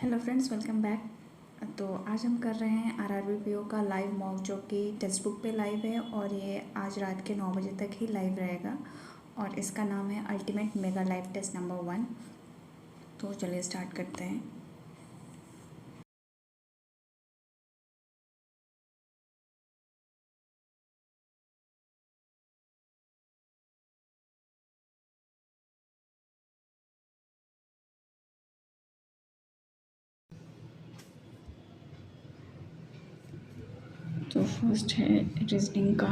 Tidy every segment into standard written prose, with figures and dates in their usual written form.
Hello friends, welcome back. तो आज हम कर रहे हैं आरआरबी पीओ का लाइव मॉक, जो कि टेक्स्ट बुक पे लाइव है और ये आज रात के 9 बजे तक ही लाइव रहेगा। और इसका नाम है ultimate mega live test number 1। तो चलिए स्टार्ट करते हैं। तो फर्स्ट है रीजनिंग का।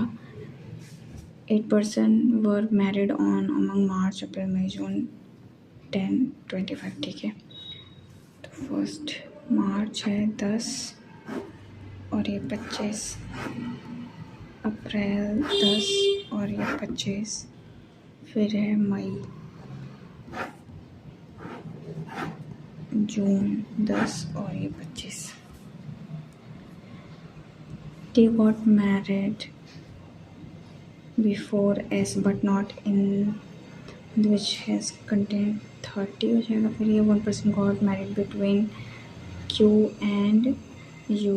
8% वर मैरिड ऑन अमंग मार्च अप्रैल मई जून 10-25। ठीक है, तो फर्स्ट मार्च है 10 और ये 25, अप्रैल 10 और ये 25, फिर है मई, जून 10 और ये 25। They got married before S but not in which has contained 30 हो जाएगा। फिर ये 1% got married between Q and U.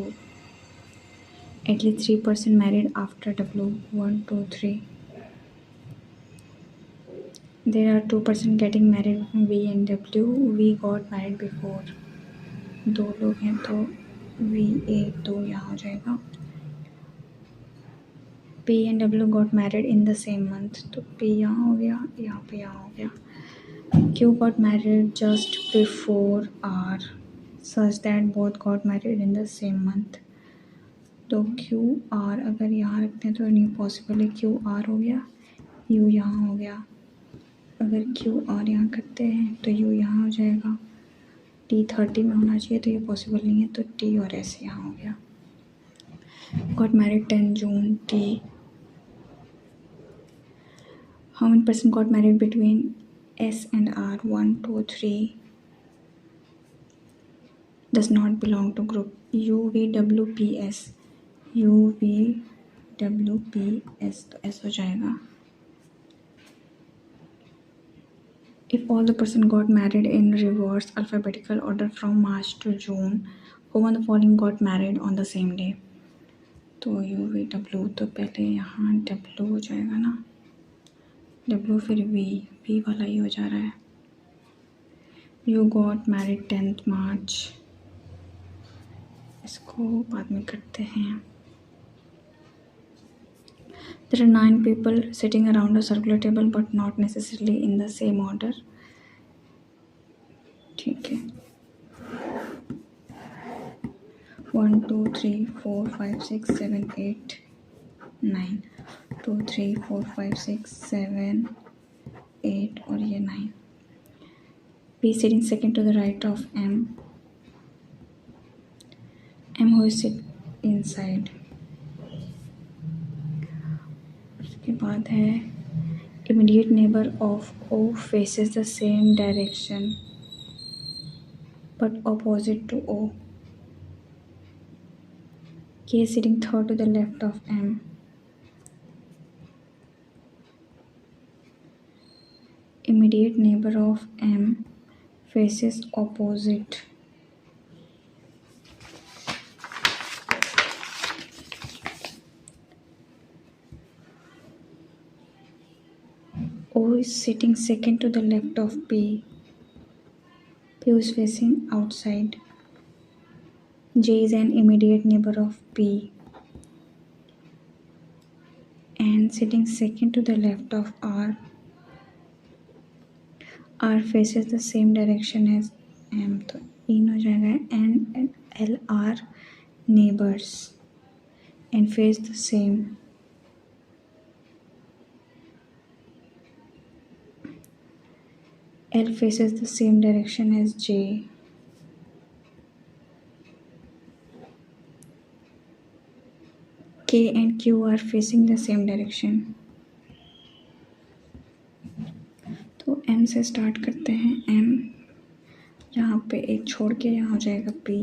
At least 3% married after W. 1, 2, 3. There are 2% getting married between V and W. V got married before. दो लोग हैं तो V 1 2 यहाँ हो जाएगा। P and W got married in the same month, तो P यहाँ हो गया, यहाँ पे यहाँ हो गया। Q got married just before R, such that both got married in the same month. तो Q R अगर यहाँ रखते हैं तो नहीं पॉसिबल है, Q R हो गया, U यहाँ हो गया। अगर Q R यहाँ करते हैं तो U यहाँ हो जाएगा। T 30 में होना चाहिए तो ये पॉसिबल नहीं है, तो T और S यहाँ हो गया। Got married 10 June T. How many person got married between S and R? 1, 2, 3. Does not belong to group U V W P S. U V W P S, तो S हो जाएगा। If all the person got married in reverse alphabetical order from March to June, who on the following got married on the same day? तो U V W, तो पहले यहाँ W हो जाएगा ना, W फिर V वाला ही हो जा रहा है। You got married 10th March, इसको बाद में करते हैं। There are 9 people sitting around a circular table but not necessarily in the same order. ठीक है, 1 2 3 4 5 6 7 8 9, 2 3 4 5 6 7 8 और ये 9। P sitting second to the right of M. M who is sit inside. उसके बाद है immediate neighbor of O faces the same direction but opposite to O. K is sitting third to the left of M. Immediate neighbor of M faces opposite. O is sitting second to the left of P. P is facing outside. J is an immediate neighbor of P and sitting second to the left of R. R faces the same direction as M, तो इन हो जाएगा। and L are neighbors and face the same. L faces the same direction as J. K and Q are facing the same direction. तो M से start करते हैं। M यहाँ पे एक छोड़ के यहाँ हो जाएगा P,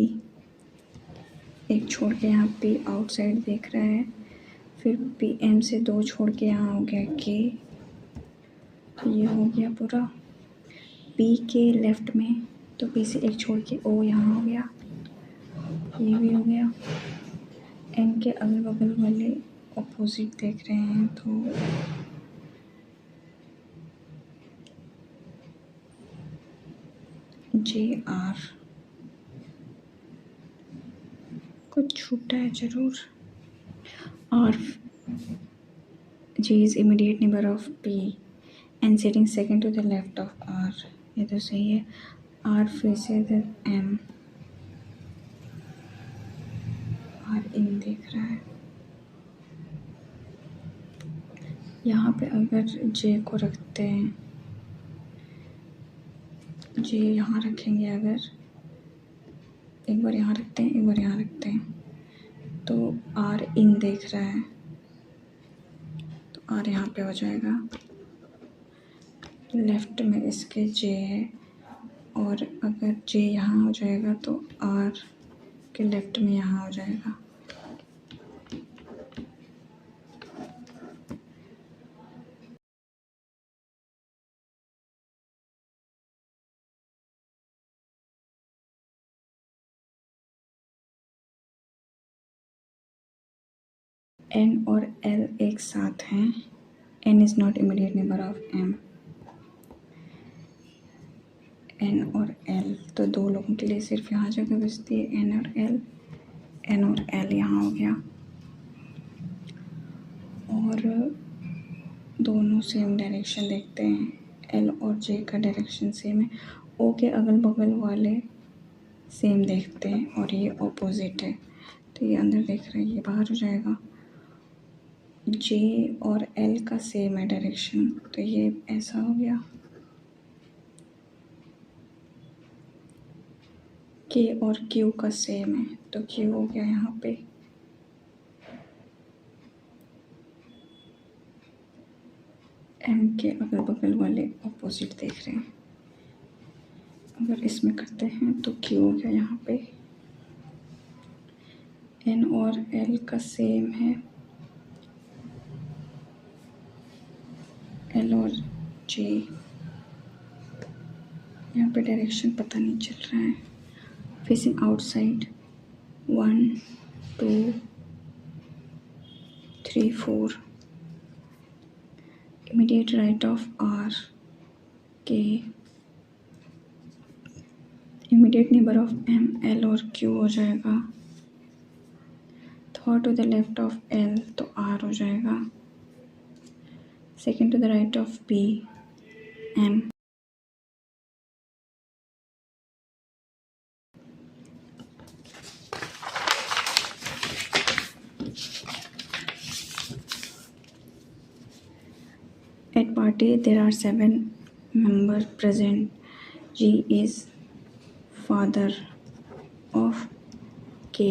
एक छोड़ के यहाँ P आउटसाइड देख रहा है, फिर P M से 2 छोड़ के यहाँ हो गया K, तो ये हो गया पूरा। P के लेफ्ट में तो पी से एक छोड़ के ओ यहाँ हो गया, ये भी हो गया। एन के अगल बगल वाले ऑपोजिट देख रहे हैं तो जे आर, कुछ छूटा है जरूर। R, J is immediate neighbour of P and sitting second to the left of R, ये तो सही है। आर फेसेस एम, आर इन देख रहा है। यहाँ पे अगर जे को रखते हैं, जे यहाँ रखेंगे, अगर एक बार यहाँ रखते हैं, एक बार यहाँ रखते हैं, तो आर इन देख रहा है, तो आर यहाँ पे हो जाएगा। लेफ्ट में इसके जे है, और अगर जे यहाँ हो जाएगा तो आर के लेफ्ट में यहाँ हो जाएगा। एन और एल एक साथ हैं। N is not immediate neighbour of M. N और एल, तो दो लोगों के लिए सिर्फ यहाँ जगह बचती है, एन और एल। एन और एल यहाँ हो गया, और दोनों सेम डायरेक्शन देखते हैं। एल और जे का डायरेक्शन सेम है। ओ के अगल बगल वाले सेम देखते हैं, और ये ऑपोजिट है, तो ये अंदर देख रहे हैं, ये बाहर हो जाएगा। जे और एल का सेम है डायरेक्शन, तो ये ऐसा हो गया। के और क्यू का सेम है, तो क्यू हो गया यहाँ पे। एम के अगल बगल वाले ऑपोजिट देख रहे हैं। अगर इसमें करते हैं तो क्यू हो गया यहाँ पे। एन और एल का सेम है, एल और जे। यहाँ पे डायरेक्शन पता नहीं चल रहा है। Facing outside 1 2 3 4। Immediate right of R के, immediate neighbour of M, L और क्यू हो जाएगा। Third to the left of L, तो आर हो जाएगा। Second to the right of P, M. At party there are 7 members present. G is father of K.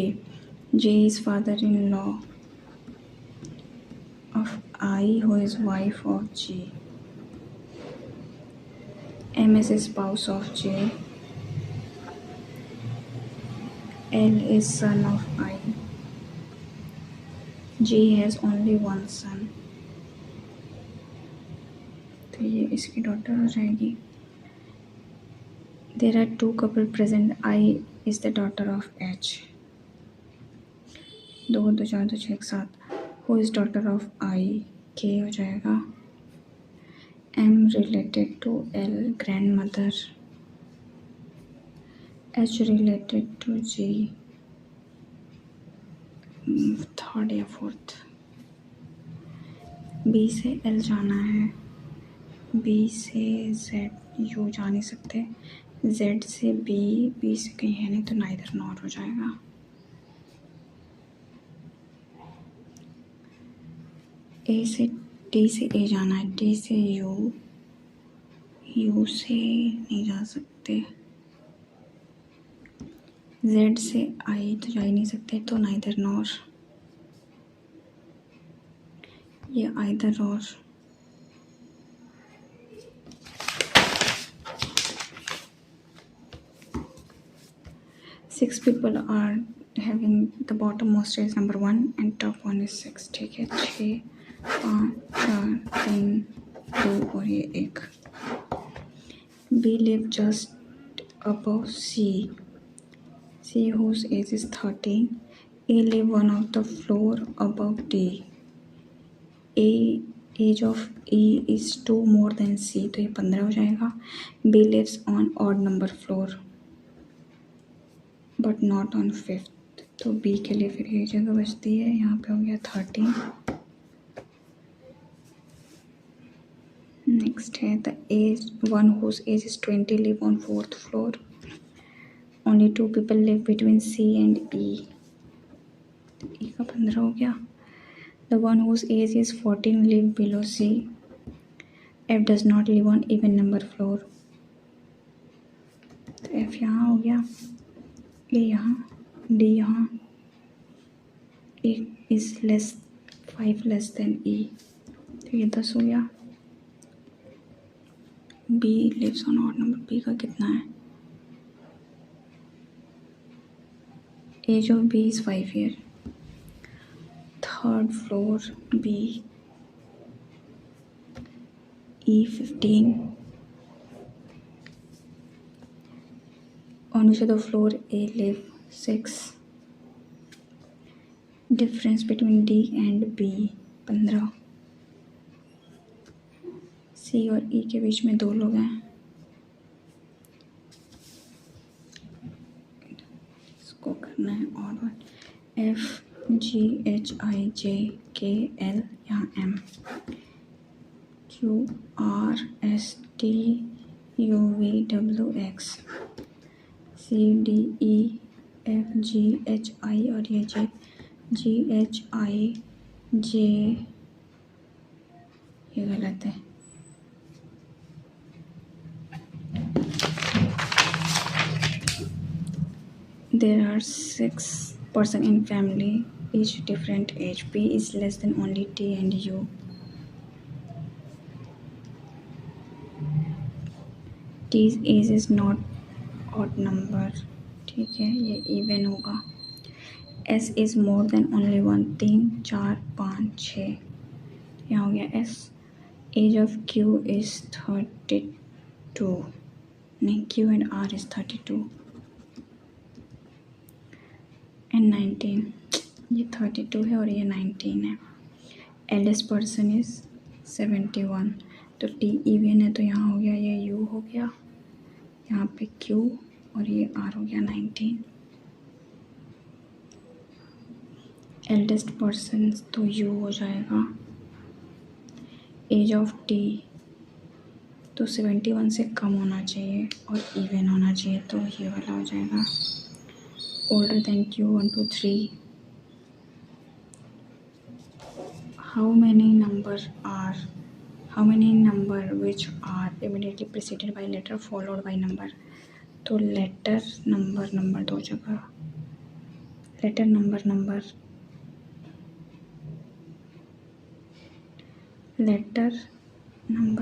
J is father-in-law of I, who is wife of G. M is spouse of J. L is son of I. G has only one son. तो ये इसकी daughter हो जाएगी। There are 2 couple present, I is the daughter of H. 2 2 4 2 6 एक साथ। Who is daughter of I, K हो जाएगा। M related to L, grand mother. H related to G, third या फोर्थ। बी से एल जाना है, बी से Z, you जा नहीं सकते। जेड से बी, बी से कहीं है नहीं, तो नाइदर नॉर हो जाएगा। ए से टी से ए जाना है, टी से यू, यू से नहीं जा सकते। जेड से आई तो जा ही नहीं सकते, तो नाइदर नॉर, ये आइदर और। Six people are having the bottom most is number 1 and top one is 6. ठीक है, 6 5 4 3 2 और ये 1। We live just above C. C whose age is 13. A live one of the floor above D. A age of E is 2 more than C, तो ये 15 हो जाएगा. B lives on odd number floor but not on 5th, तो B के लिए फिर ये जगह बचती है. यहाँ पे हो गया 13. नेक्स्ट है the age one whose age is 20 live on 4th floor. Only 2 people live between C and E. E का 15 हो गया. The one whose age is 14 live below C. F does not live on even number floor. तो F यहाँ हो गया, A यहाँ, D यहाँ. A is 5 less than E, तो ये 10 हो गया. B lives on odd number. B का कितना है? Age of B is 5 year. 3rd floor B. E 15. On which of the floor A live? 6. Difference between D and B 15. C और E के बीच में 2 लोग हैं. इसको करना है और F G H I J K L यहाँ M Q R S T U V W X C D E F G H I और ये J G H I J, ये गलत है. There are 6 person in family, each different age. P is less than only T and U. T's age is not odd number. ठीक है, ये even होगा. S is more than only 1. 3 4 5 6, यहाँ हो गया S. Age of Q is 32. नहीं, Q and R is 32 and 19. ये 32 है और ये 19 है. Eldest person is 71. तो T even है, तो यहाँ हो गया ये U हो गया, यहाँ पे Q और ये R हो गया 19. Eldest person तो U हो जाएगा. Age of T तो 71 से कम होना चाहिए और even होना चाहिए, तो ये वाला हो जाएगा. Older than Q 1 2 3. How many number which are immediately preceded by letter followed by number? तो letter number 2 जगह, letter number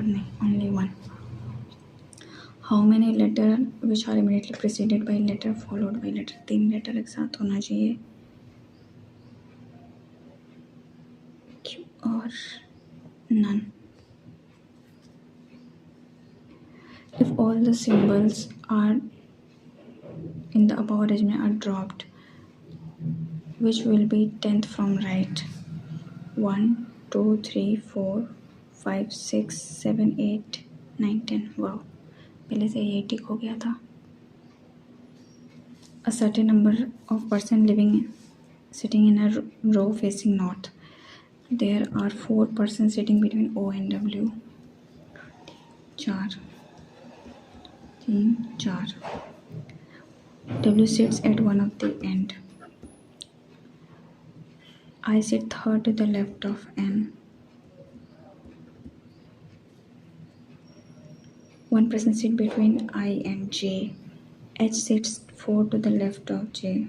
नहीं, only one. How many letter which are immediately preceded by letter followed by letter? 3 letter एक साथ होना चाहिए. Q और none. If all the symbols are in the above arrangement are dropped, which will be 10th from right? 1 2 3 4 5 6 7 8 9 10. वाह, पहले से ये टिक हो गया था. A certain number of person sitting in a row facing north. There are 4 persons sitting between O and W. 4 3 4. W sits at one of the end. I sit third to the left of N. One person sits between I and J. H sits 4 to the left of J.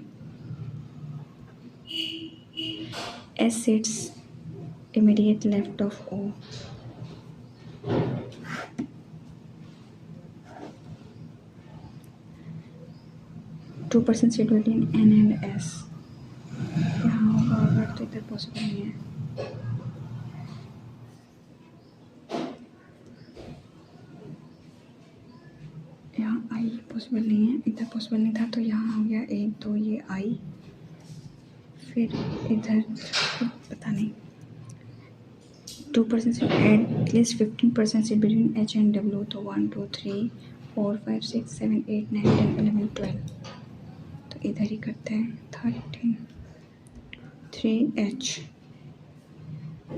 S sits immediate left of O. Two persons sit between N and S. यहाँ होगा अगर, तो इधर possible नहीं है. यहाँ आई possible possible नहीं है, इधर पॉसिबल नहीं था तो यहाँ हो गया 1 2 ये आई, फिर इधर पता नहीं 2% से एटलीस्ट 15% से बिटवीन एच एंड डब्ल्यू, तो 1 2 3 4 5 6 7 8 9 10 11 12, तो इधर ही करते हैं 13 3 H,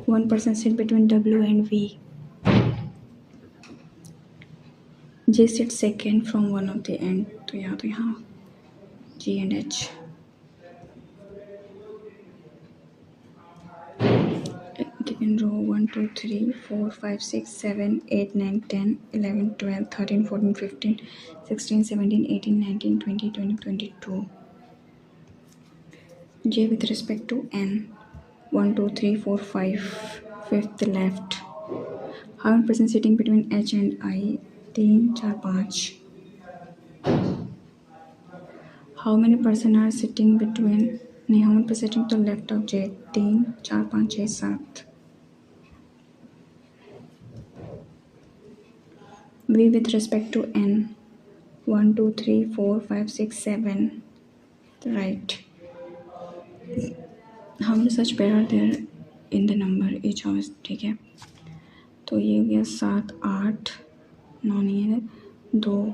1% sit between W and V. J sits second from one of the end, तो यहाँ G and H. Given row 1 2 3 4 5 6 7 8 9 10 11 12 13 14 15 16 17 18 19 20 21 22. J with respect to N 1 2 3 4 5, fifth left. How many person sitting between H and I? 3 4 5. How many person are sitting between, नहीं, how many person sitting to the left of J? 3 4 5 6 7. V with respect to N 1 2 3 4 5 6 7, right. How many such pair are there in the number each of us? ठीक है, तो ये हो गया 7 8 9 नहीं है, 2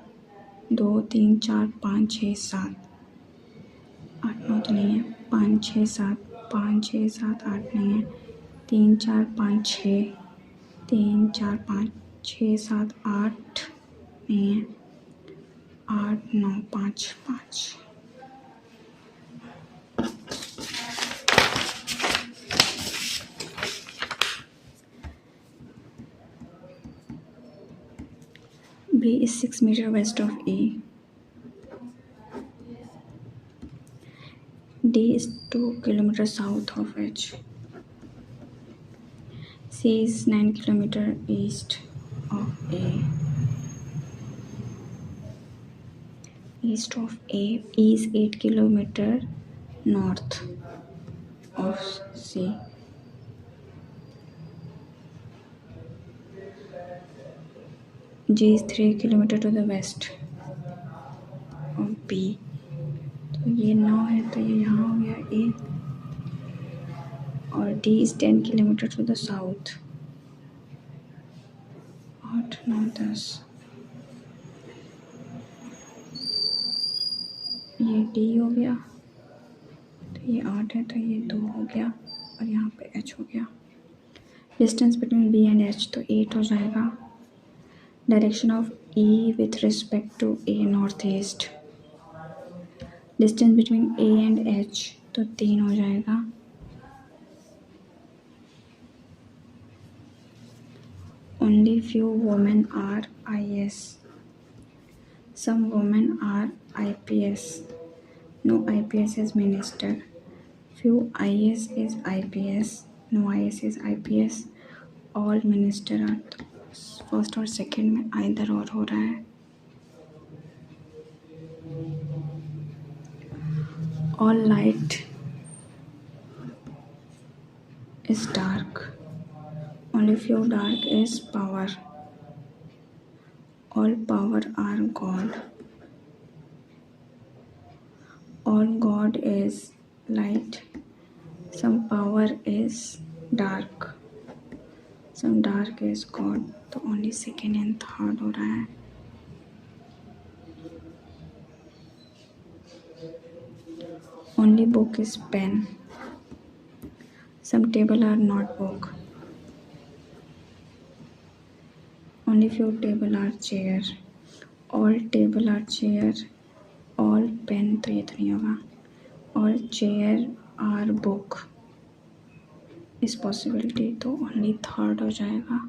2 3 4 5 6 7 8 9 तो नहीं है, 5 6 7 5 6 7 8 नहीं है, 3 4 5 6 3 4 5 6 7 8 नहीं है, 8 9 5 5. B is 6 meters west of E. D is 2 kilometers south of H. C is 9 kilometers east of A. East of A. E is 8 kilometers north of C. G is 3 kilometers to the west of B. तो ये 9 है तो ये यहाँ हो गया A, और D is 10 kilometers to the south. 8 9 10, ये D हो गया, तो ये 8 है तो ये 2 हो गया, और यहाँ पे H हो गया. Distance between B and H तो 8 हो जाएगा. Direction of E with respect to A north east. Distance between A and H तो 3 हो जाएगा. Only few women are IS. Some women are IPS. No IPS is minister. Few IS is IPS. No IS is IPS. All minister are. First और second में either और हो रहा है. All light is dark. Only few dark is power. All power are God. All God is light. Some power is dark. Some dark is God. तो only second and third हो रहा है. Only book is pen. Some table are not book. Only few table are chair. All table are chair. All pen तो ये तो नहीं होगा. All chair are book is possibility, तो only third हो जाएगा.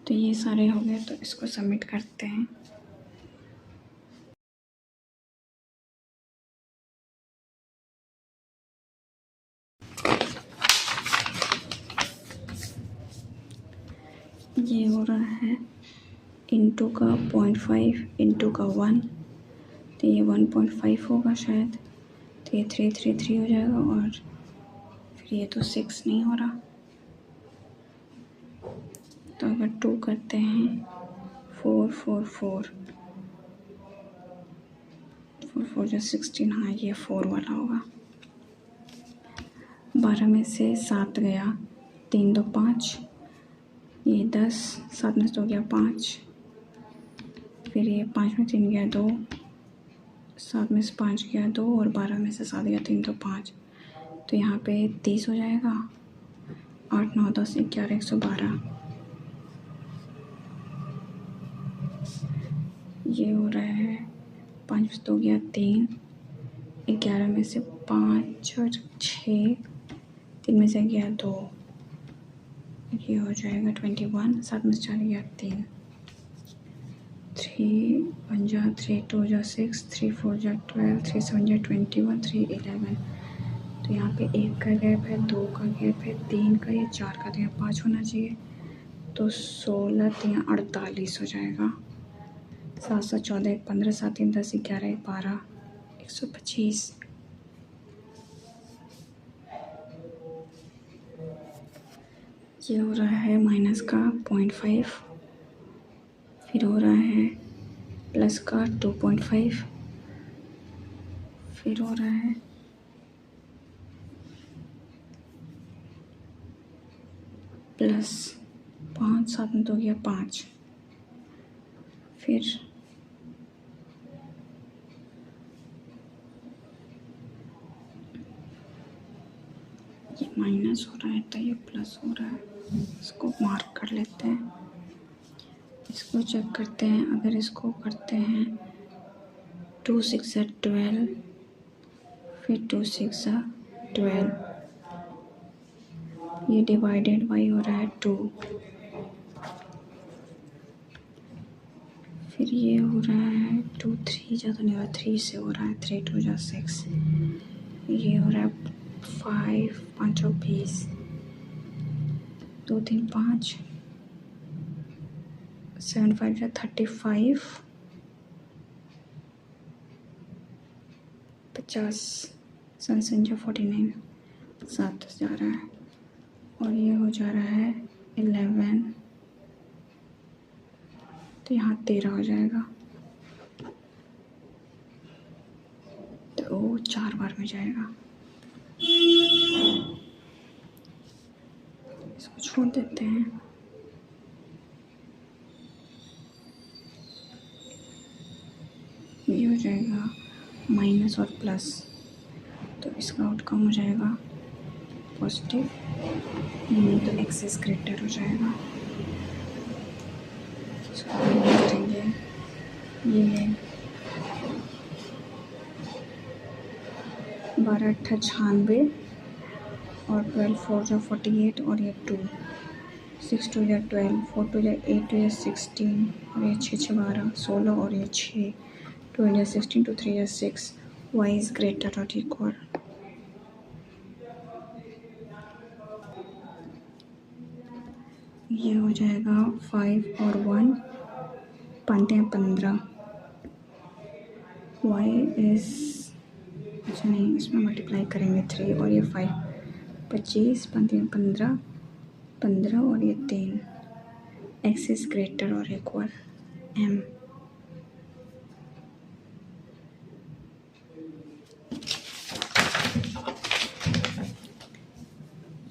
तो ये सारे हो गए, तो इसको सबमिट करते हैं. ये हो रहा है इंटू का 0.5 इंटू का 1, तो ये 1.5 होगा शायद, तो ये 3 हो जाएगा, और फिर ये तो 6 नहीं हो रहा. तो अगर 2 करते हैं 4 4 4 4 4 जो 16, हाँ ये 4 वाला होगा। 12 में से 7 गया, 3 2 5, ये 10, 7 में से 2 गया 5, फिर ये 5 में 3 गया 2, 7 में से 5 गया 2 और 12 में से 7 गया 3 तो 5, तो यहाँ पे 30 हो जाएगा। 8 9 10 11 112, ये हो रहा है 5 में से 2 गया 3, 11 में से 5 और 6, 3 में से गया 2, ये हो जाएगा 21, 7 में से 4 गया 3, 3 1 जा 3 2 जा 6, 3 4 जा 12, 3 7 जा 21, 3 11, तो यहाँ पे 1 का गैप है, 2 का गैप है, 3 का, या 4 का, तो यहाँ 5 होना चाहिए, तो 16 3 48 हो जाएगा। 7 7 14 1 15, 7 3 10 11 12 125। ये हो रहा है माइनस का 0.5, फिर हो रहा है प्लस का 2.5, फिर हो रहा है प्लस 5, 7 में 2 गया 5, फिर ये माइनस हो रहा है तो ये प्लस हो रहा है, इसको मार्क कर लेते हैं। इसको चेक करते हैं, अगर इसको करते हैं 2 6 12, फिर 2 6 12, ये डिवाइडेड बाई हो रहा है 2, फिर ये हो रहा है 2 3 ज़्यादा नहीं हो रहा, 3 से हो रहा है, 3 2 जा 6, ये हो रहा है 5 5 और 20, 2 3 5, 7 5 जा 35, 50, 7 7 जा 49, 7 जा रहा है, और ये हो जा रहा है 11, तो यहाँ 13 हो जाएगा, तो 4 बार में जाएगा। इसको छोड़ देते हैं। ये हो जाएगा माइनस और प्लस, तो इसका आउटकम हो जाएगा पॉजिटिव, तो एक्सेस ग्रेटर हो जाएगा। इसको करेंगे, ये 12 8 96 और 12 4 जा 48, और ये 2 6 2 जा 12, 4 2 जा 8 2 जा 16, और ये 6 6 12 16, और ये 6 2 जा 16, 2 3 जा 6, y is greater or equal। ये हो जाएगा 5 और 1 बनते हैं 15, y is, अच्छा नहीं, इसमें मल्टीप्लाई करेंगे 3 और ये 5, 25 बनते हैं 15 15, और ये 3, x is greater or equal m।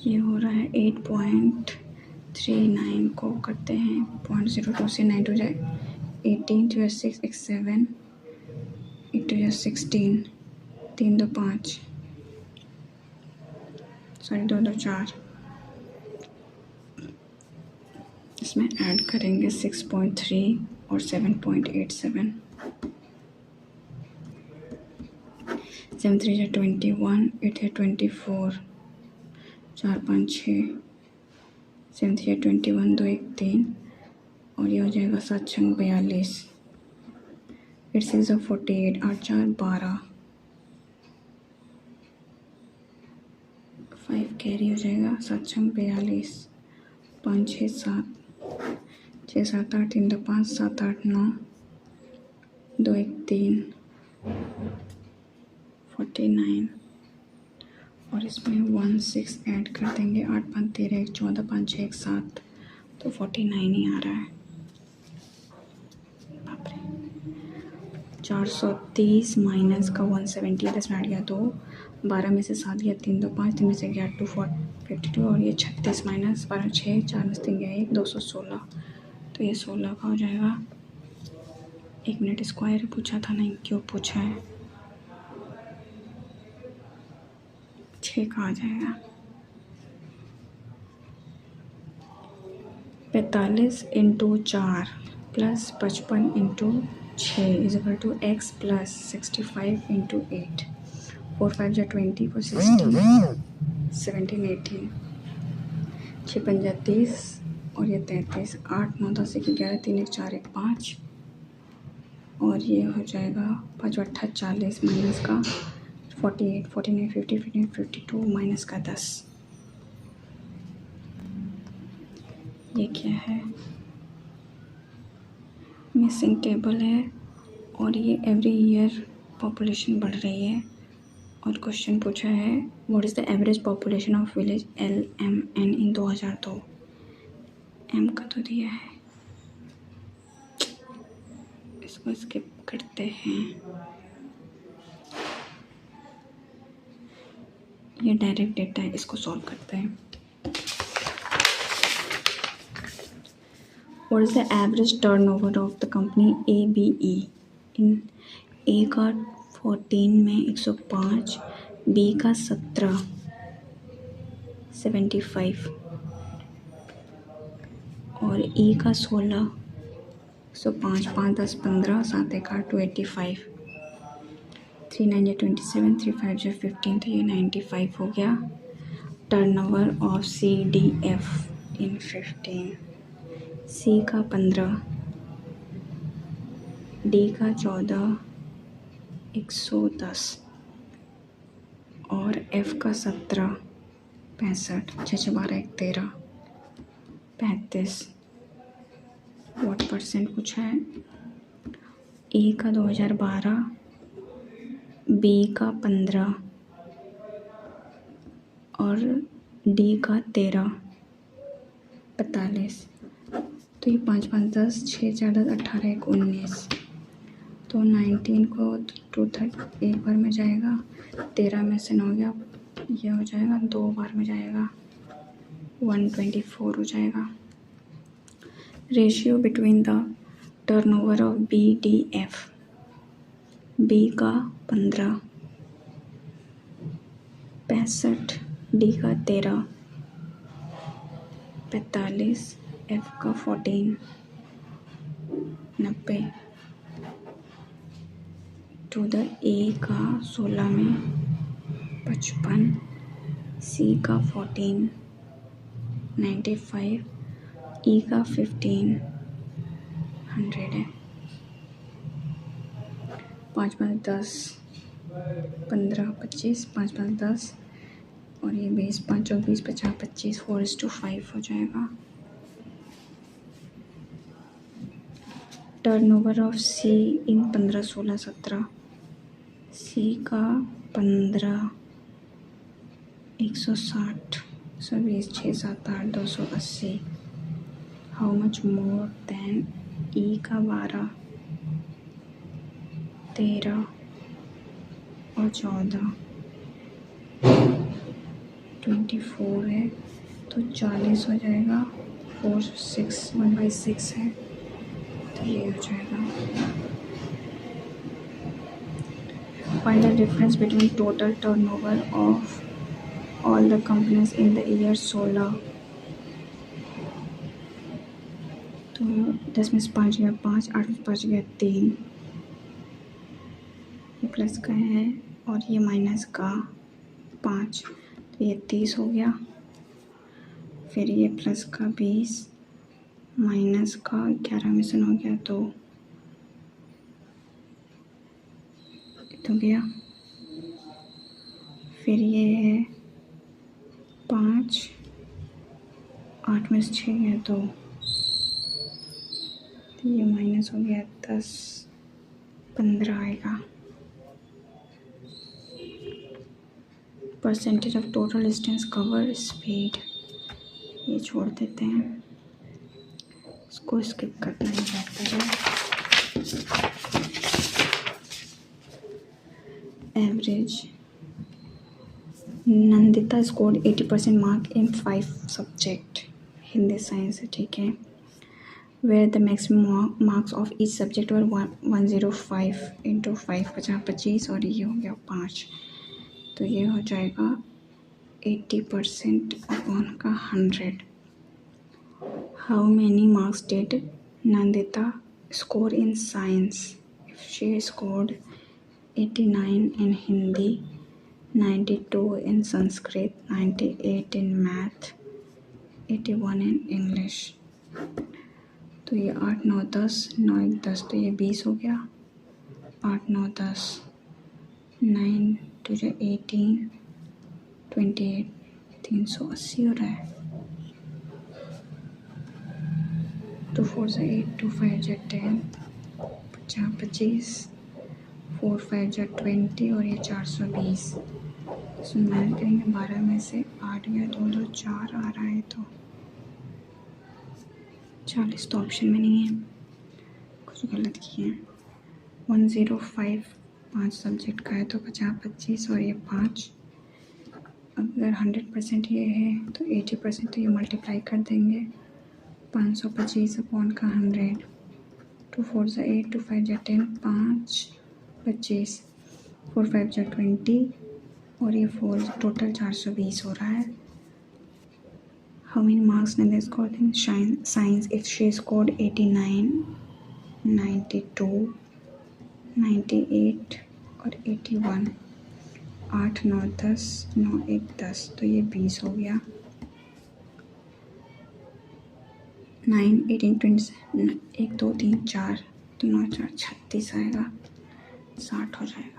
ये हो रहा है 8.39 को करते हैं 0.02 से 9 हो जाए 18 2 6 1 7 8 2 16, 3 2 5, सॉरी 2 2 4, इसमें ऐड करेंगे 6.3 और 7.87, 7 3 जा 21, 8 है 24, 4 5 6, 7 3 21, 2 1 3, और ये हो जाएगा 7 6 42, 8 6 48, 8 4 12, 5 कैरी हो जाएगा, 7 6 42, 5 6 7, 6 7 8, 3 2 5, 7 8 9, 2 1 3, 49, और इसमें 1 6 ऐड कर देंगे, 8 5 13 1 14, 5 6 1 7, तो 49 ही आ रहा है। बाप रे। 430 माइनस का 170 दस मिनट गया 2, 12 में से 7 गया 3, 2 5, 3 में से गया 2 52 और ये 36 माइनस 12 6, 4 में से 3 गया 1, 216। तो ये 16 का हो जाएगा। 1 मिनट, स्क्वायर पूछा था, नहीं क्यों पूछा है। 6 का आ जाएगा। 45 into 4 plus 55 into 6 is equal to x plus 65 into 8। 4 5 जा 20, 4 16, 17 18, 6 5 30 और ये 33, 8 9 10 1 11 3 1 4 1 5 और ये हो जाएगा 5 8 40 माइनस का 48 49 50 59 52 माइनस का 10। ये क्या है, मिसिंग टेबल है और ये एवरी ईयर पॉपुलेशन बढ़ रही है और क्वेश्चन पूछा है what is the average population of village LMN in 2002। M का तो दिया है, इसको स्किप करते हैं। ये डायरेक्ट डेटा है, इसको सॉल्व करते हैं। What is the average turnover of the company ABE in A का 14 में 105, B का 17 75 और E का 16 105 5 10 15 7 1 8 285 3 9 27 3 5 15 तो ये 95 हो गया। Turnover of CDF in 15, C का 15, D का 14 110 और F का 17 65 6 12 1 13 35। व्हाट परसेंट पूछा है। A का 2012, B का 15 और D का 13 45। तो ये 5 5 10 6 4 10 18 1 19 तो 19 को 2 एक बार में जाएगा, 13 में से 9 गया, ये हो जाएगा 2 बार में जाएगा, 124 हो जाएगा। Ratio between the turnover of BDF, B का 15 65, D का 13 45, F का 14 90 टू द A का 16 में 55, C का 14 95, E का 15 100 है। 5 5 10 15 25 5 5 10 और ये 20 5 24 50 25 4:5 हो जाएगा। Turnover of C in 15 16 17, C का 15 160 120 6 7 8 280। How much more than E का 12 13 और 14 24 है तो 40 हो जाएगा। 4 6 1/6 है तो ये हो जाएगा। Find the difference between total turnover of all the companies in the year 16। तो 10 में से 5 गया 5, 8 में 5 गया 3, ये प्लस का है और ये माइनस का 5 तो ये 30 हो गया। फिर ये प्लस का 20 माइनस का 11 में से 9 गया तो गया। फिर ये है 5 8 में से 6 गया तो ये माइनस हो गया 10 15 आएगा। Percentage of total distance cover speed ये छोड़ देते हैं। इसको स्किप करना ही बेहतर है। Average Nandita scored 80% mark in 5 subject, Hindi science है, ठीक है। Where the maximum marks of each subject were 105 into 5 50 और ये हो गया 5, तो ये हो जाएगा 80% अपॉन का 100। How many marks did Nandita score in science? If she scored 89 in Hindi, 92 in Sanskrit, 98 in Math, 81 in English। तो ये 8 9 10 9 1 10, तो ये 20 हो गया। 8 9 10 9 2 18 28 380 हो रहा है। 2 4 से 8 2 5 10 50 25 4 5 20 और ये 420। इसमें मेहनत करेंगे। 12 में से 8 गया, 2 2 4 आ रहा है, तो 40 तो ऑप्शन में नहीं है, कुछ गलत किए हैं। 105 5 सब्जेक्ट का है, तो 50 25 और ये 5। अगर 100% ये है तो 80% तो ये मल्टीप्लाई कर देंगे। 525 अपॉन का 100, 2 4 से 8 2 5 10 5 25 4 5 20 और ये 4, टोटल 420 हो रहा है। How many marks Nandita scored in science? If she scored 89, 92, 98 और 81। 8 9 10 9 1 10, तो ये 20 हो गया। 9 18 20 1 2 3 4, तो 9 4 36 आएगा, 60 हो जाएगा।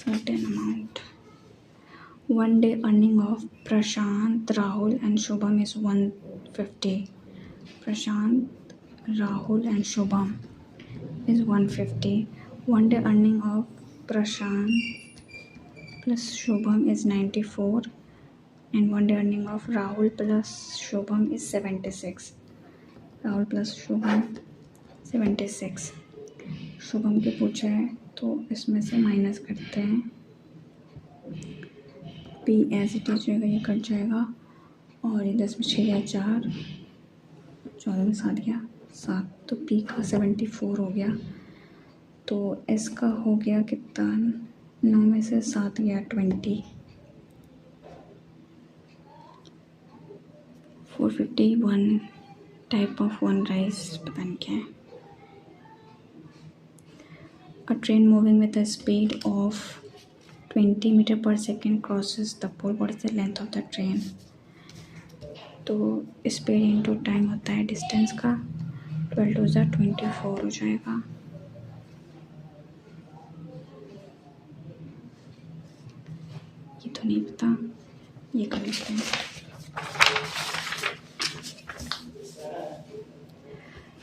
Certain amount. One day earning of Prashant, Rahul and Shubham is 150. Prashant, Rahul and Shubham is 150. One day earning of Prashant plus Shubham is 94 and one day earning of Rahul plus Shubham is 76. Rahul plus Shubham 76। Shubham के पूछा है तो इसमें से minus करते हैं। P as it is रहेगा, ये कट जाएगा और ये 10 में 6 गया 4, 14 में 7 गया 7, तो पी का 74 हो गया। तो एस का हो गया कितना? 9 में से 7 गया 20। 451 टाइप ऑफ वन राइस, पता नहीं क्या है। A train moving with a speed of 20 meter per second crosses the pole. What is the length of the train? तो स्पीड इंटू टाइम होता है डिस्टेंस का। 12 टू 24 हो जाएगा। ये तो नहीं पता, ये कर लेते हैं।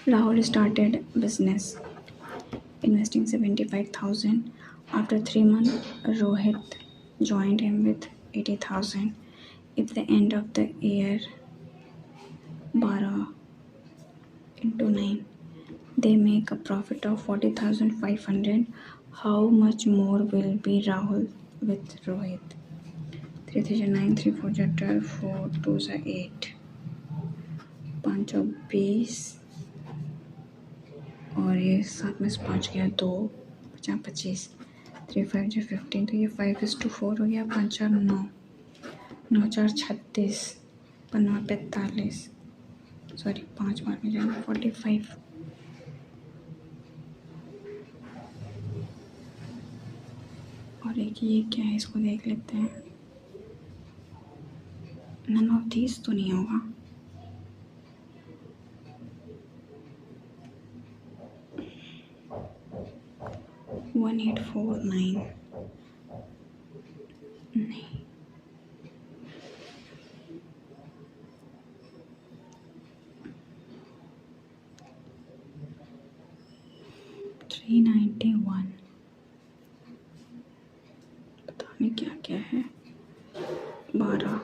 Rahul started business investing 75,000. After 3 months, Rohit joined him with 80,000. If the end of the year 12 into 9, they make a profit of 40,500. How much more will be Rahul with Rohit? 3 3 9 3 4 12 4 2 8 5 20 और ये 7 में से 5 गया 2 50 25 3 5 15, तो ये 5:4 हो गया। 5 4 9 9 4 36 15 45, सॉरी 5 बार में जाएगा 45। और एक ये क्या है, इसको देख लेते हैं। नन ऑफ दीज तो नहीं होगा। वन 8 4 9 नहीं, 391 क्या है 12,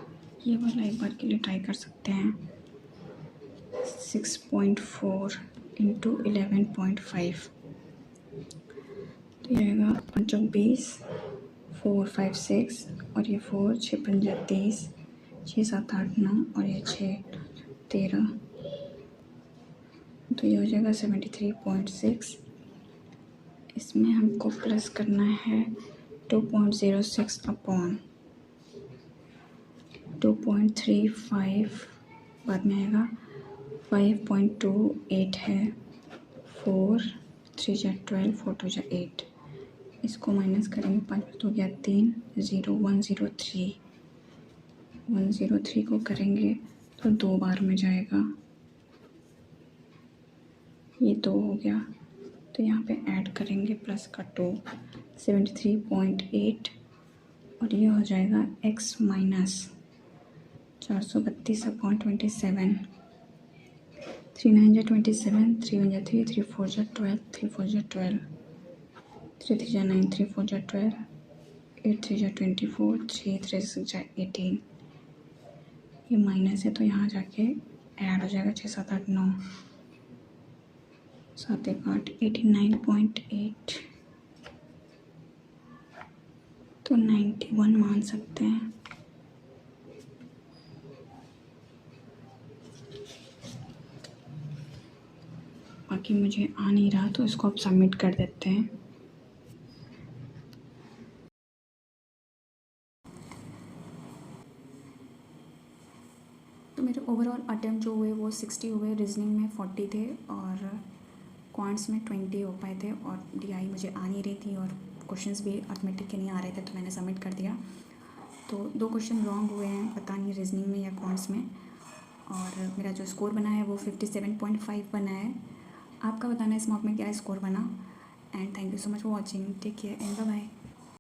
ये वाला एक बार के लिए ट्राई कर सकते हैं। 6.4 इंटू 11.5 तो ये आएगा 5-20, 4 5 6 और ये 4 6 5 30, 6 7 8 9 और ये 6 13, तो ये हो जाएगा 73.6। इसमें हमको प्लस करना है 2.06 अपॉन 2.35, बाद में आएगा 5.28 है, 4 3 जा 12, 4 2 जा 8, इसको माइनस करेंगे, 5 हो गया 3, 0 103, 103 को करेंगे तो 2 बार में जाएगा, ये 2 हो गया, तो यहाँ पे ऐड करेंगे प्लस का 2, 73.8 और ये हो जाएगा x माइनस 432/27, 3 9 जा 27, 3 1 जा 3, 3 4 जा 12, 3 4 जा 12, 3 3 जा 9, 3 4 जा 12, 8 3 जा 24, 3 3 6 जा 18, ये माइनस है तो यहाँ जाके ऐड हो जाएगा 6 7 8 9, 7 1 8, 89.8, तो 91 मान सकते हैं। बाकी मुझे आ नहीं रहा तो इसको अब सबमिट कर देते हैं। तो मेरे ओवरऑल अटेम्प्ट जो हुए वो 60 हुए, रीजनिंग में 40 थे और क्वांट्स में 20 हो पाए थे, और डीआई मुझे आ नहीं रही थी और क्वेश्चंस भी अर्थमेटिक के नहीं आ रहे थे, तो मैंने सबमिट कर दिया। तो 2 क्वेश्चन रॉन्ग हुए हैं, पता नहीं रीजनिंग में या क्वांट्स में, और मेरा जो स्कोर बना है वो 57.5 बना है। आपका बताना है इस मॉक में क्या स्कोर बना। And thank you so much for watching, take care and bye bye.